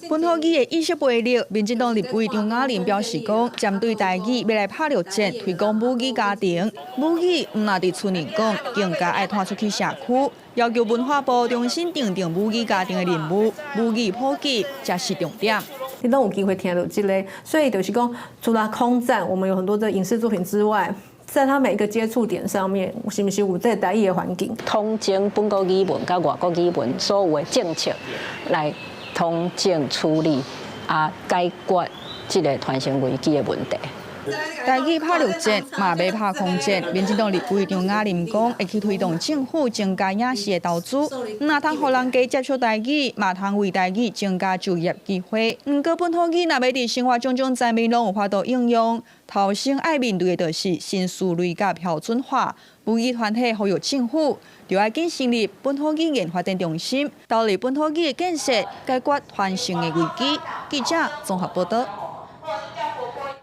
本土语的意识培育，民进党立委张雅玲表示讲，针对台语要来拍6节，推广母语家庭。母语唔若伫厝里讲，更加爱拖出去社区。要求文化部重新订定母语家庭的任务，母语普及才是重点。你都有机会听到这类，所以就是讲，除了空战，我们有很多的影视作品之外，在他每一个接触点上面，是不是有这台语的环境？通证本国语文甲外国语文所有的政策来通证处理，解决这个传承危机的问题。台语拍6节，嘛要拍空节。民进党立委张雅玲讲，会去推动政府增加影视的投资，若通互人家接触台语，嘛通为台语增加就业机会。不过本土语若要伫生活种种层面拢有法度应用，头先爱面对的就是新思维甲标准化。母语团体呼吁政府，就要紧成立本土语言发展中心，导入本土语的建设，解决传承的危机。记者综合报道。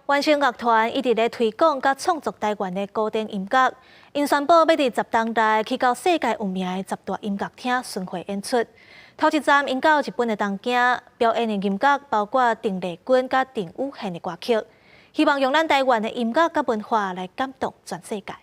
原声乐团一直咧推广甲创作台湾的古典音乐，因宣布要伫10当内去到世界有名的10大音乐厅巡回演出。头一站因到日本的东京，表演的音乐包括郑丽君甲郑宇宪的歌曲，希望用咱台湾的音乐甲文化来感动全世界。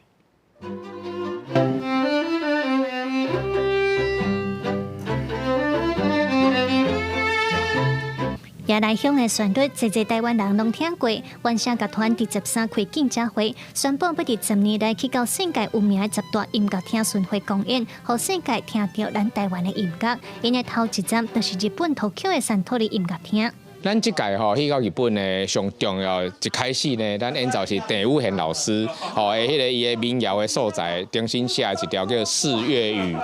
也内向的旋律，侪台湾人拢听过。原声乐团第13开记者会，宣布要伫10年内去到世界有名的10大音乐厅巡回公演，让世界听到咱台湾的音乐。因的头一站就是日本东京的三托里音乐厅。咱这届去到日本呢，上重要一开始呢，咱演奏是郑宇宪老师的迄个伊的民谣的所在，重新写一条叫《四月雨》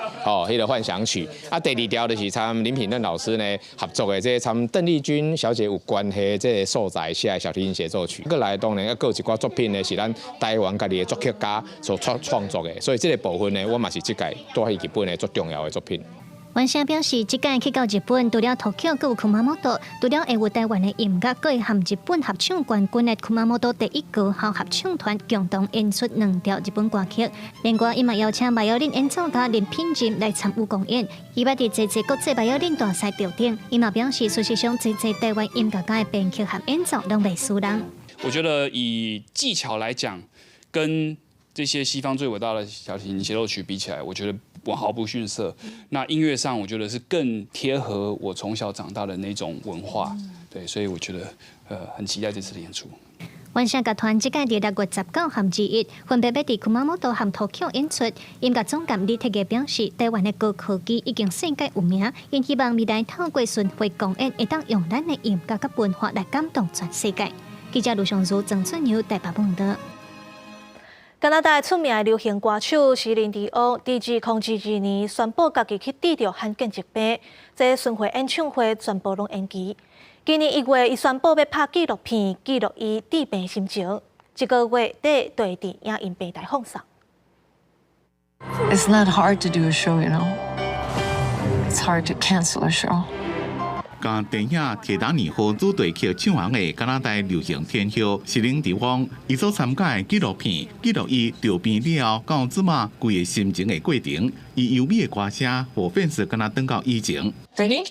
迄个幻想曲。第2条就是参林品任老师呢合作的，这参邓丽君小姐有关系这个所在写的小提琴协奏曲。过来当然还有一寡作品呢，是咱台湾家己的作曲家所创作的，所以这个部分呢，我嘛是这届带去日本的最重要的作品。原声表示，这届去到日本，除了Tokyo，还有库马摩多，除了会有台湾的音乐，还会和日本合唱冠军的库马摩多第一高校合唱团共同演出2条日本歌曲。另外，伊嘛邀请马友林演奏家林品任来参与公演，伊捌伫这国际马友林大赛吊顶。伊嘛表示，事实上，这台湾音乐家的编曲和演奏拢袂输人。我觉得以技巧来讲，跟这些西方最伟大的小提琴协奏曲比起来，我觉得我毫不逊色。那音乐上，我觉得是更贴合我从小长大的那种文化，对，所以我觉得很期待这次的演出。原声乐团即届伫6月19和21，分别要伫库马摩多和Tokyo演出。音乐总监李铁嘅表示，台湾的高科技已经世界有名，因希望未来透过巡回公演，会当用咱的音乐甲文化来感动全世界。记者卢尚如、郑春友台北报道。加拿大出名的流行歌手席琳迪翁，伫2022年宣布家己去治疗罕见疾病，这巡回演唱会全部拢延期。今年1月，伊宣布要拍纪录片，记录伊治病的心情。这个月底就会伫影音平台放送。It's not hard to do a show, you know. It's hard to cancel a show. 甲电影《铁达尼号》主题曲唱红的加拿大流行天后席琳迪翁，伊所参加的纪录片记录伊治病了到即马规个心情的过程，以优美的歌声，互粉丝敢若转到以前。Ready?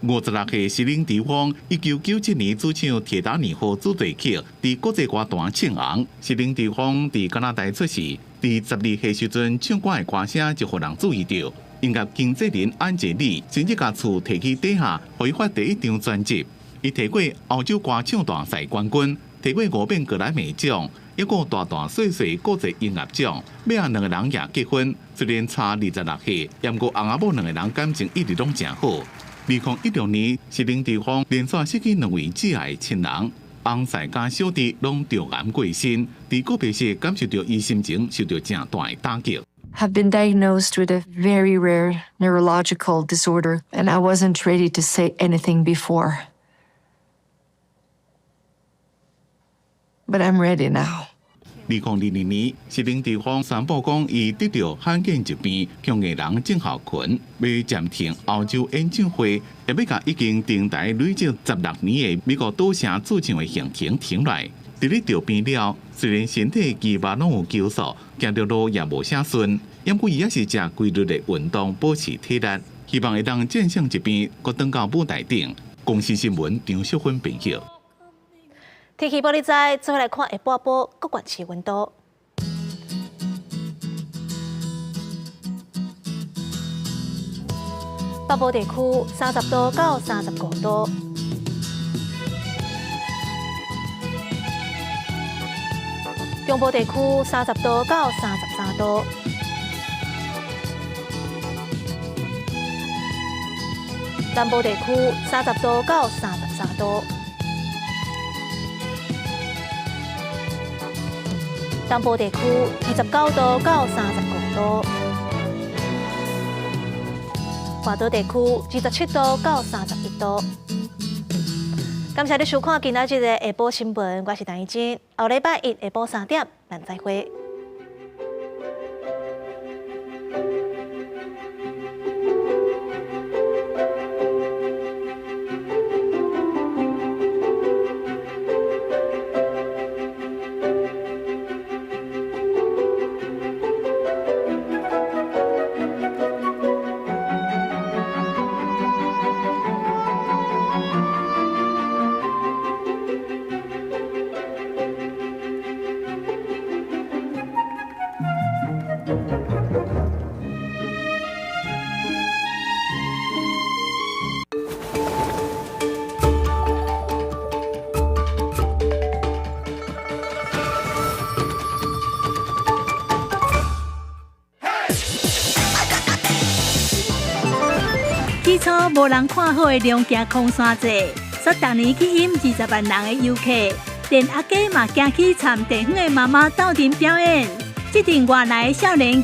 56岁适龄地方，1997年主唱铁达尼号主题曲伫国际歌坛称红。适龄地方伫加拿大出世，伫12岁时阵唱歌的歌声就互人注意到。音乐经纪人安杰里甚至甲厝提起底下，互伊发第一张专辑。伊摕过欧洲歌唱大赛冠军，摕过5遍格莱美奖，还有大大小小国际音乐奖。尾仔2个人也结婚，虽然差26岁，不过翁仔某2个人感情一直拢真好。2016年，适龄地方连续失去2位挚爱亲人，翁婿甲小弟拢着癌过身，伫告别时感受到伊心情受到正大的打击。Have been diagnosed with a very rare neurological disorder, and I wasn't ready to say anything before. But I'm ready now. 2022年，适龄地方宣布讲，伊得到罕见疾病强艺人症候群，要暂停欧洲演唱会，也要甲已经停台累积16年的美国赌城主唱的行程停来。伫咧调病了，虽然身体基本拢有救赎，行着路也无啥顺，不过伊也是食规律的运动，保持体力，希望会当战胜疾病，搁登到舞台顶。公司新闻张淑芬编辑。天气报你知，最后来看下半波各县市温度。北部地区30度到35度，中部地区30度到33度，南部地区30度到33度。东部地区29度到35度，华岛地区27度到31度。感谢你收看今仔日的下晡新闻，我是陈怡珍。后礼拜一下晡3点，咱再会。起初无人看好的龙行空山节，煞逐年吸引20万人的游客，连阿家嘛惊去参地方的妈妈斗阵表演。这阵外来的少年